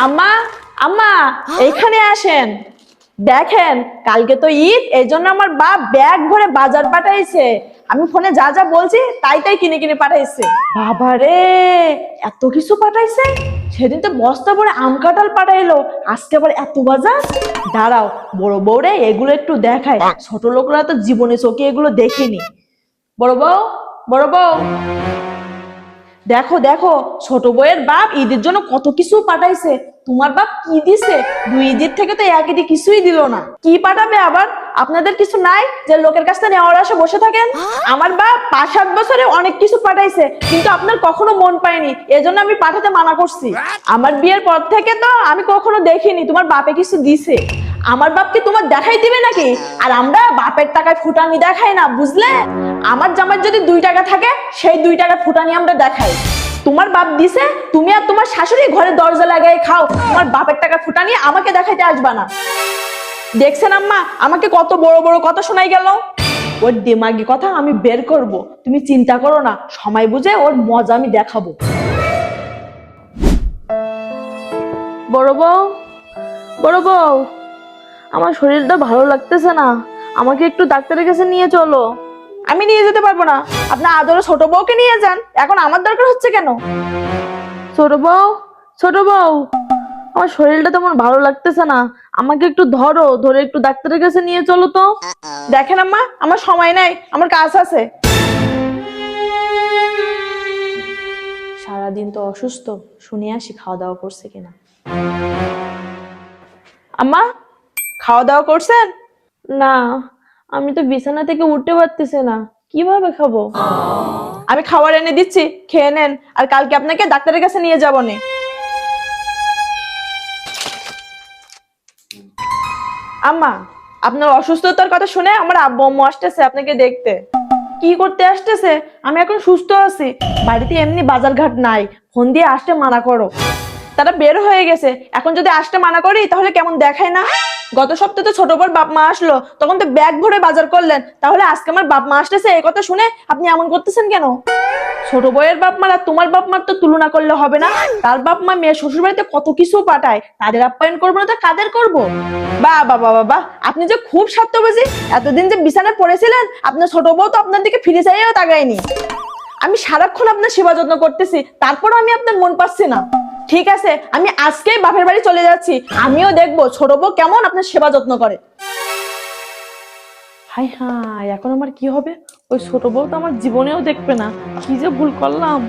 আম্মা, আম্মা, এইখানে আসেন। দেখেন, কালকে তো ঈদ, এই জন্য আমার বাপ ব্যাগ ভরে বাজার পাঠাইছে। আমি ফোনে যা যা বলছি তাই তাই কিনে কিনে পাঠাইছে। বাবারে, এত কিছু পাঠাইছে! সেদিন তো বস্তা ভরে আম কাঁঠাল পাঠাইলো, আজকে আবার এত বাজার। দাঁড়াও, বড় বউরে এগুলো একটু দেখায়, ছোট লোকরা তো জীবনে চোখে এগুলো দেখিনি। বড় বউ, বড় বউ, দেখো দেখো, ছোট বউয়ের বাপ ঈদের জন্য কত কিছু পাঠাইছে। তোমার বাপ কি দিছে? দুই ঈদের থেকে তো এক ঈদে কিছুই দিল না। কি পাঠাবে আবার? আপনাদের কিছু নাই যে লোকের কাছ থেকে নেওয়ার আশা বসে থাকেন? আমার বাপ 5-7 বছরে অনেক কিছু পাঠাইছে, কিন্তু আপনার কখনো মন পায়নি, এজন্য আমি পাঠাতে মানা করছি। আমার বিয়ের পর থেকে তো আমি কখনো দেখিনি তোমার বাপে কিছু দিছে। আমার বাপকে তোমার দেখাই দিবে নাকি? আর আমরা বাপের টাকায় ফুটানি দেখাই না, বুঝলে? আমার জামার যদি 2 টাকা থাকে, সেই 2 টাকা ফুটানি আমরা দেখাই। তোমার বাপ দিছে, তুমি আর তোমার শাশুড়ি ঘরে দরজা লাগাই খাও, তোমার বাপের টাকা ফুটানি আমাকে দেখাইতে আসবা না। দেখছেন আম্মা, আমাকে কত বড় বড় কথা শোনাই গেল। ওর দিমাগি কথা আমি বের করব, তুমি চিন্তা করো না, সময় বুঝে ওর মজা আমি দেখাবো। বড় বউ, বড় বউ, আমার শরীরটা ভালো লাগতেছে না, আমাকে একটু ডাক্তারের কাছে নিয়ে চলো। আমি নিয়ে যেতে পারবো না, আপনার আদরে ছোট বউকে নিয়ে যান, এখন আমার দরকার হচ্ছে কেন? ছোট বউ, ছোট বউ, আমার শরীরটা তেমন ভালো লাগতেছে না, আমাকে একটু ধরো, ধরে একটু ডাক্তারের কাছে নিয়ে চলো তো। দেখেন আম্মা, আমার সময় নাই, আমার কাজ আছে। সারাদিন তো অসুস্থ, শুনে আসি খাওয়া দাওয়া করছে কিনা। আম্মা, খাওয়া দাওয়া করছেন? না, আমি তো বিছানা থেকে উঠতে পারতেছি না, কিভাবে খাবো? আমি খাবার এনে দিচ্ছি, খেয়ে নেন, আর কালকে আপনাকে ডাক্তারের কাছে নিয়ে যাবো নে। আম্মা, আপনার অসুস্থতার কথা শুনে আমার আব্বু আম্মু আসতেছে আপনাকে দেখতে। কি করতে আসতেছে? আমি এখন সুস্থ আছি, বাড়িতে এমনি বাজার ঘাট নাই, ফোন দিয়ে আসতে মানা করো। তারা বের হয়ে গেছে, এখন যদি আসতে মানা করি তাহলে কেমন দেখায় না? গত সপ্তাহে তো ছোট বড় বাপ মা আসলো, তখন তো ব্যাগ ভরে বাজার করলেন, তাহলে আজকে আমার বাপ মা আসতেছে এই কথা শুনে আপনি এমন করতেছেন কেন? ছোট বউয়ের বাপ মার আর তোমার বাপ মার তো তুলনা করলে হবে না। তার বাপ মা মেয়ে শ্বশুর বাড়িতে কত কিছু পাঠায়, তাদের আপ্যায়ন করবো না তো কাদের করবো? বাহ বাবা বাবা, আপনি যে খুব স্বার্থবাদী। এতদিন যে বিছানায় পড়েছিলেন, আপনার ছোট বউ তো আপনার দিকে ফিরে চাইও তাকায়নি। আমি সারাক্ষণ আপনার সেবা যত্ন করতেছি, তারপরও আমি আপনার মন পাচ্ছি না। ঠিক আছে, আমি আজকেই বাপের বাড়ি চলে যাচ্ছি, আমিও দেখবো ছোট বউ কেমন আপনার সেবা যত্ন করে। হাই হাই, এখন আমার কি হবে? ওই ছোট বউ তো আমার জীবনেও দেখবে না, কি যে ভুল করলাম।